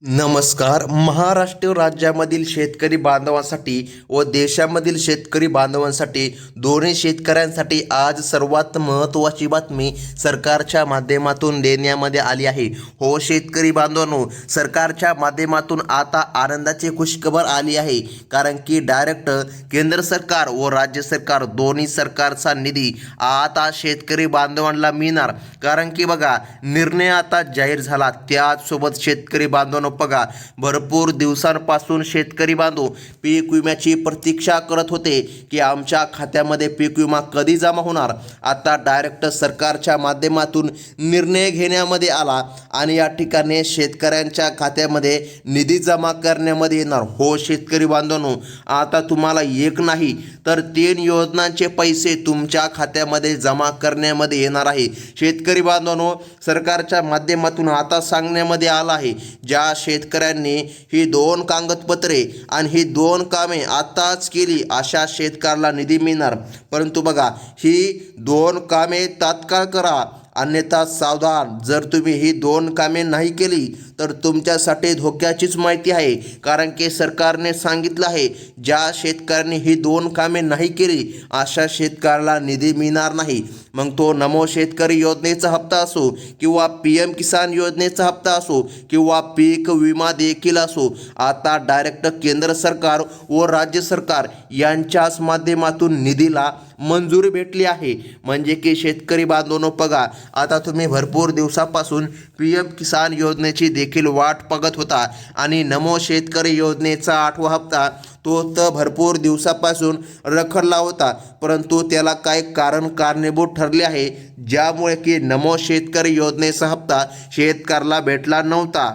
नमस्कार. महाराष्ट्र राज्यामधील शेतकरी बांधवांसाठी व देशामधील शेतकरी बांधवांसाठी दोन्ही शेतकऱ्यांसाठी आज सर्वात महत्त्वाची बातमी सरकारच्या माध्यमातून देण्यामध्ये आली आहे. हो शेतकरी बांधवांनो, सरकारच्या माध्यमातून आता आनंदाची खुशखबर आली आहे. कारण की डायरेक्ट केंद्र सरकार व राज्य सरकार दोन्ही सरकारचा निधी आता शेतकरी बांधवांना मिळणार. कारण की बघा, निर्णय आता जाहीर झाला. त्याचसोबत शेतकरी बांधवांनो बघा, भरपूर दिवसांपासून शेतकरी बांधव पीक विम्याची प्रतीक्षा करत होते की आमच्या खात्यामध्ये पीक विमा कधी जमा होणार. आता डायरेक्ट सरकारच्या माध्यमातून निर्णय घेण्यामध्ये आला आणि या ठिकाणी शेतकऱ्यांच्या खात्यामध्ये निधी जमा करण्यामध्ये येणार. हो शेतकरी बांधवांनो, आता तुम्हाला एक नाही तर 3 योजनांचे पैसे तुमच्या खात्यामध्ये जमा करण्यामध्ये येणार आहे. शेतकरी बांधवांनो, सरकारच्या माध्यमातून आता सांगण्यामध्ये आलं आहे, ज्या शेतकऱ्यांनी ही 2 कागदपत्रे आणि ही 2 कामे आताच केली अशा शेतकऱ्याला निधी मिळणार. परंतु बघा, ही 2 कामे तात्काळ करा, अन्यथा सावधान. जर तुम्ही ही 2 कामे नाही केली तर तुमच्यासाठी धोक्याचीच माहिती आहे. कारण की सरकारने सांगितलं आहे, ज्या शेतकऱ्यांनी ही 2 कामे नाही केली अशा शेतकऱ्याला निधी मिळणार नाही. मग तो नमो शेतकरी योजनेचा हप्ता असो किंवा PM किसान योजनेचा हप्ता असो किंवा पीक विमा देखील असो, आता डायरेक्ट केंद्र सरकार व राज्य सरकार यांच्याच माध्यमातून निधीला मंजुरी भेटली आहे. म्हणजे की शेतकरी बांधवांनो बघा, आता तुम्ही भरपूर दिवसापासून PM किसान योजनेची देखील वाट बघत होता आणि नमो शेतकरी योजनेचा 8वा हप्ता तो तर भरपूर दिवसापासून रखडला होता. परंतु त्याला काही कारणीभूत ठरले आहे, ज्यामुळे की नमो शेतकरी योजनेचा हप्ता शेतकऱ्याला भेटला नव्हता.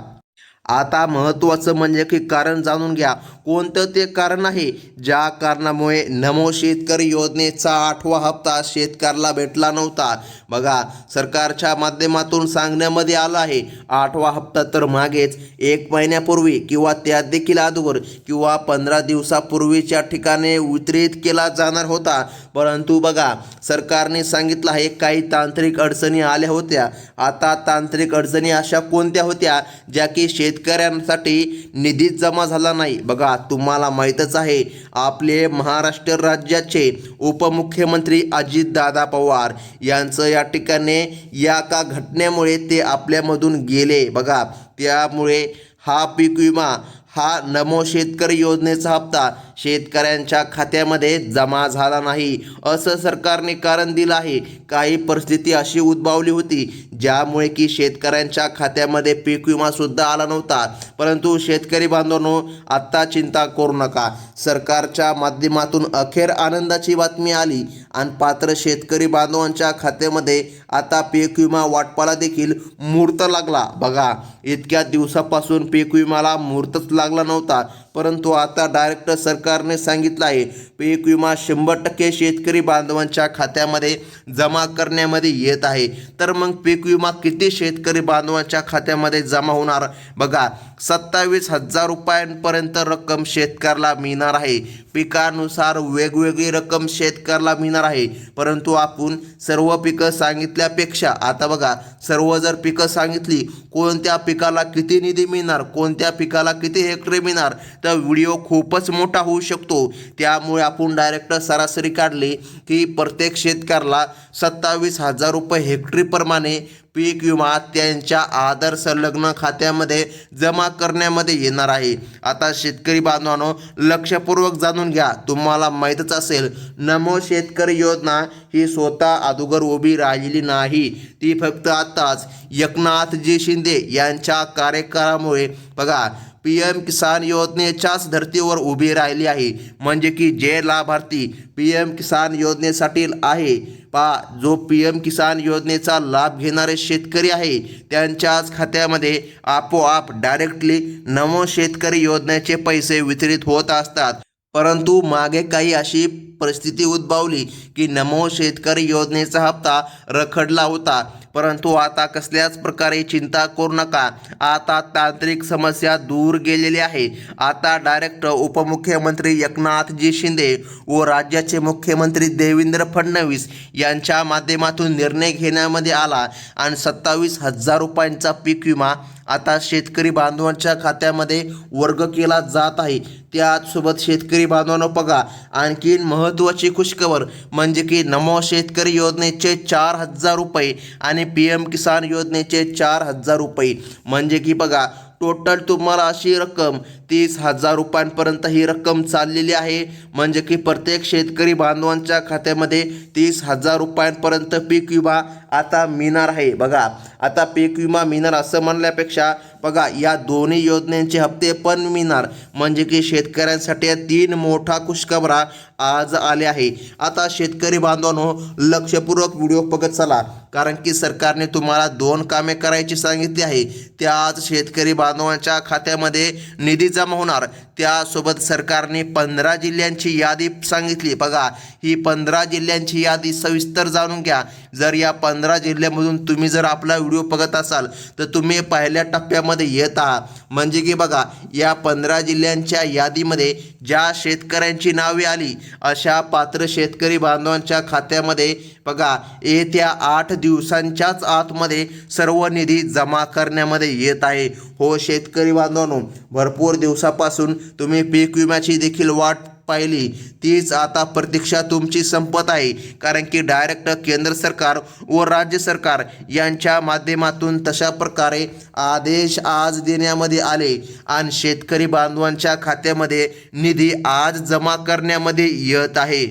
आता महत्त्वाचं म्हणजे की कारण जाणून घ्या, कोणतं ते कारण आहे ज्या कारणामुळे नमो शेतकरी योजनेचा 8वा हप्ता शेतकऱ्याला भेटला नव्हता. बघा, सरकारच्या माध्यमातून सांगण्यामध्ये आलं आहे, 8वा हप्ता तर मागेच 1 महिन्यापूर्वी किंवा त्यात देखील अगोदर किंवा 15 दिवसापूर्वीच्या ठिकाणी वितरित केला जाणार होता. परंतु बघा, सरकारने सांगितलं आहे काही तांत्रिक अडचणी आल्या होत्या. आता तांत्रिक अडचणी अशा कोणत्या होत्या ज्या की शेतकऱ्यांसाठी निधीच जमा झाला नाही. बघा, तुम्हाला माहीतच आहे, आपले महाराष्ट्र राज्याचे उपमुख्यमंत्री अजितदादा पवार यांचं या ठिकाणी या का घटनेमुळे ते आपल्यामधून गेले. बघा, त्यामुळे हा पीक विमा, हा नमो शेतकरी योजनेचा हप्ता शेतकऱ्यांच्या खात्यामध्ये जमा झाला नाही असं सरकारने कारण दिलं आहे. काही परिस्थिती अशी उद्भवली होती ज्यामुळे की शेतकऱ्यांच्या खात्यामध्ये पीक विमासुद्धा आला नव्हता. परंतु शेतकरी बांधवांनो, आत्ता चिंता करू नका. सरकारच्या माध्यमातून अखेर आनंदाची बातमी आली आणि पात्र शेतकरी बांधवांच्या खात्यामध्ये आता पीक विमा वाटपाला देखील मुहूर्त लागला. बघा, इतक्या दिवसापासून पीक विम्याला मुहूर्तच लागला नव्हता. परंतु आता डायरेक्ट सरकारने सांगितलं आहे, पीक विमा 100% शेतकरी बांधवांच्या खात्यामध्ये जमा करण्यामध्ये येत आहे. तर मग पीक विमा किती शेतकरी बांधवांच्या खात्यामध्ये जमा होणार? बघा, 27,000 रुपयांपर्यंत रक्कम शेतकऱ्याला मिळणार आहे. पिकानुसार वेगवेगळी रक्कम शेतकऱ्याला मिळणार आहे. परंतु आपण सर्व पिकं सांगितल्यापेक्षा आता बघा, सर्व जर पिकं सांगितली, कोणत्या पिकाला किती निधी मिळणार, कोणत्या पिकाला किती हेक्टरी मिळणार, तर व्हिडिओ खूपच मोठा होऊ शकतो. त्यामुळे आपण डायरेक्ट सरासरी काढली की प्रत्येक शेतकऱ्याला 27,000 रुपये हेक्टरीप्रमाणे पीक विमा त्यांच्या आधार संलग्न खात्यामध्ये जमा करण्यामध्ये येणार आहे. आता शेतकरी बांधवांनो, लक्षपूर्वक जाणून घ्या. तुम्हाला माहीतच असेल, नमो शेतकरी योजना ही स्वतः अगोदर उभी राहिलेली नाही. ती फक्त आताच एकनाथजी शिंदे यांच्या कार्यकाळामुळे बघा PM किसान योजनेच्याच धर्तीवर उभी राहिली आहे. म्हणजे की जे लाभार्थी PM किसान योजनेसाठी आहे, जो PM किसान योजनेचा लाभ घेणारे शेतकरी आहे, त्यांच्याच खात्यामध्ये आपोआप डायरेक्टली नमो शेतकरी योजनेचे पैसे वितरित होत असतात. परंतु मागे काही अशी परिस्थिती उद्भवली की नमो शेतकरी योजनेचा हप्ता रखडला होता. परंतु आता कसल्याच प्रकारे चिंता करू नका. आता तांत्रिक समस्या दूर गेलेली आहे. आता डायरेक्ट उपमुख्यमंत्री एकनाथजी शिंदे व राज्याचे मुख्यमंत्री देवेंद्र फडणवीस यांच्या माध्यमातून निर्णय घेण्यामध्ये आला आणि 27,000 रुपयांचा पीक विमा आता शेतकरी बांधवांच्या खात्यामध्ये वर्ग केला जात आहे। त्याचसोबत शेतकरी बांधवांनो बघा आणखीन महत्त्वाची खुशखबर म्हणजे की नमो शेतकरी योजनेचे 4,000 रुपये आणि PM किसान योजनेचे 4,000 रुपये म्हणजे की बघा टोटल तुम्हाला अशी रक्कम 30,000 रुपयांपर्यंत ही रक्कम चाललेली आहे। म्हणजे की प्रत्येक शेतकरी बांधवांच्या खात्यामध्ये 30,000 रुपयांपर्यंत पीक विमा आता मिळणार आहे। बघा आता पीक विमा मिळणार असं म्हणल्यापेक्षा बघा या दोन्ही योजनेचे हप्ते पण मिळणार म्हणजे की शेतकऱ्यांसाठी 3 मोठा खुशखबरा आज आले आहे। आता शेतकरी बांधवांनो लक्षपूर्वक व्हिडिओ बघत चला कारण की सरकारने तुम्हाला 2 कामे करायची सांगितली आहे। त्या आज शेतकरी बांधवांच्या खात्यामध्ये निधी जमा होणार। त्यासोबत सरकारने 15 जिल्ह्यांची यादी सांगितली। बघा ही 15 जिल्ह्यांची यादी सविस्तर जाणून घ्या। जर या 15 जिल्ह्यामधून तुम्ही जर आपला व्हिडिओ बघत असाल तर तुम्ही पहिल्या टप्प्यामध्ये येत आहात। म्हणजे की बघा या 15 जिल्ह्यांच्या यादीमध्ये ज्या शेतकऱ्यांची नावे आली अशा पात्र शेतकरी बांधवांच्या खात्यामध्ये बघा येत्या 8 दिवसांच्याच आतमध्ये सर्व निधी जमा करण्यामध्ये येत आहे। हो शेतकरी बांधवांनो भरपूर दिवसापासून तुम्ही पीक विम्याची देखील वाट पाहिली तीच आता प्रतीक्षा तुमची संपत आहे कारण की डायरेक्ट केंद्र सरकार व राज्य सरकार यांच्या माध्यमातून तशा प्रकारे आदेश आज देण्यामध्ये आले आणि शेतकरी बांधवांच्या खात्यामध्ये निधी आज जमा करण्यामध्ये येत आहे।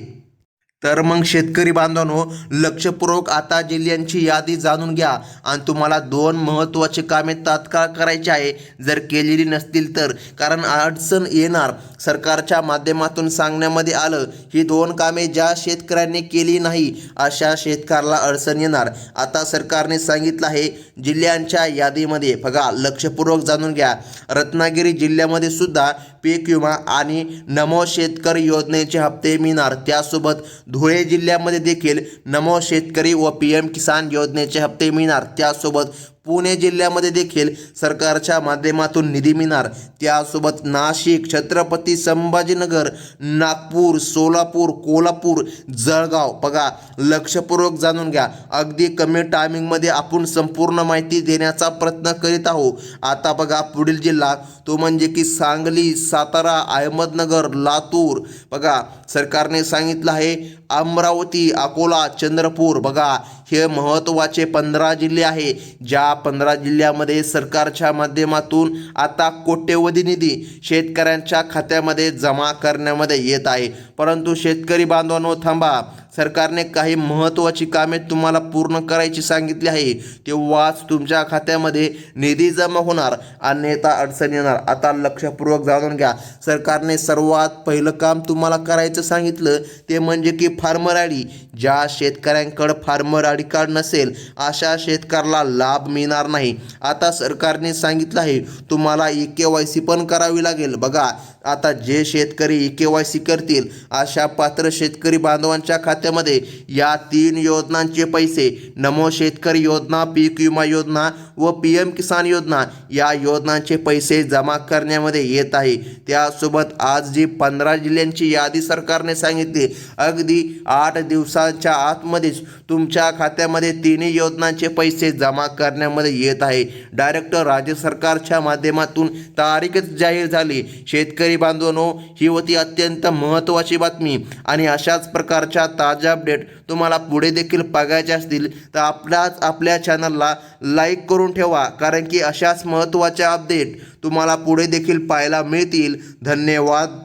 तर मग शेतकरी बांधवांनो लक्षपूर्वक आता जिल्ह्यांची यादी जाणून घ्या आणि तुम्हाला 2 महत्त्वाचे कामे तात्काळ करायची आहे जर केलेली नसतील तर कारण अडचण येणार। सरकारच्या माध्यमातून सांगण्यामध्ये आलं ही 2 कामे ज्या शेतकऱ्यांनी केली नाही अशा शेतकऱ्याला अडचण येणार। आता सरकारने सांगितलं आहे जिल्ह्यांच्या यादीमध्ये बघा लक्षपूर्वक जाणून घ्या रत्नागिरी जिल्ह्यामध्ये सुद्धा पीक विमा आणि नमो शेतकरी योजनेचे हप्ते मिळणार। त्यासोबत धुळे जिल्ह्यामध्ये देखील नमो शेतकरी व PM किसान योजनेचे हप्ते मिळणार। त्यासोबत पुणे जिल्ह्यामध्ये देखील सरकारच्या माध्यमातून निधी मिळणार। त्यासोबत नाशिक छत्रपती संभाजीनगर नागपूर सोलापूर कोल्हापूर जळगाव बघा लक्षपूर्वक जाणून घ्या अगदी कमी टायमिंगमध्ये आपण संपूर्ण माहिती देण्याचा प्रयत्न करीत आहोत। आता बघा पुढील जिल्हा तो म्हणजे की सांगली सातारा अहमदनगर लातूर बघा सरकारने सांगितलं आहे अमरावती अकोला चंद्रपूर बघा हे महत्त्वाचे 15 जिल्हे आहे ज्या 15 जिल्ह्यामध्ये सरकारच्या माध्यमातून आता कोट्यवधी निधी शेतकऱ्यांच्या खात्यामध्ये जमा करण्यामध्ये येत आहे। परंतु शेतकरी बांधवांनो थांबा सरकारने काही महत्त्वाची कामे तुम्हाला पूर्ण करायची सांगितली आहे तेव्हाच तुमच्या खात्यामध्ये निधी जमा होणार अन्यथा अडचण येणार। आता लक्षपूर्वक जाणून घ्या सरकारने सर्वात पहिलं काम तुम्हाला करायचं सांगितलं ते म्हणजे की फार्मर आयडी ज्या शेतकऱ्यांकडे फार्मर आयडी कार्ड नसेल अशा शेतकऱ्याला लाभ मिळणार नाही। आता सरकारने सांगितलं आहे तुम्हाला EKYC पण करावी लागेल। बघा आता जे शेतकरी EKYC करतील अशा पात्र शेतकरी बांधवांच्या खात्यामध्ये या 3 योजनांचे पैसे नमो शेतकरी योजना पीक विमा योजना व PM किसान योजना या योजनांचे पैसे जमा करण्यामध्ये येत आहे। त्यासोबत आज जी 15 जिल्ह्यांची यादी सरकारने सांगितली अगदी 8 दिवसांच्या आतमध्येच तुमच्या खात्यामध्ये 3 योजनांचे पैसे जमा करण्यामध्ये येत आहे। डायरेक्ट राज्य सरकारच्या माध्यमातून तारीखच जाहीर झाली। शेतकरी बांधवांनो ही होती अत्यंत महत्त्वाची बातमी आणि अशाच प्रकारच्या ताज्या अपडेट तुम्हाला पुढे देखील बघायचे असतील तर आपल्या चॅनलला लाईक करून ठेवा कारण की अशाच महत्त्वाच्या अपडेट तुम्हाला पुढे देखील पाहायला मिळतील। धन्यवाद।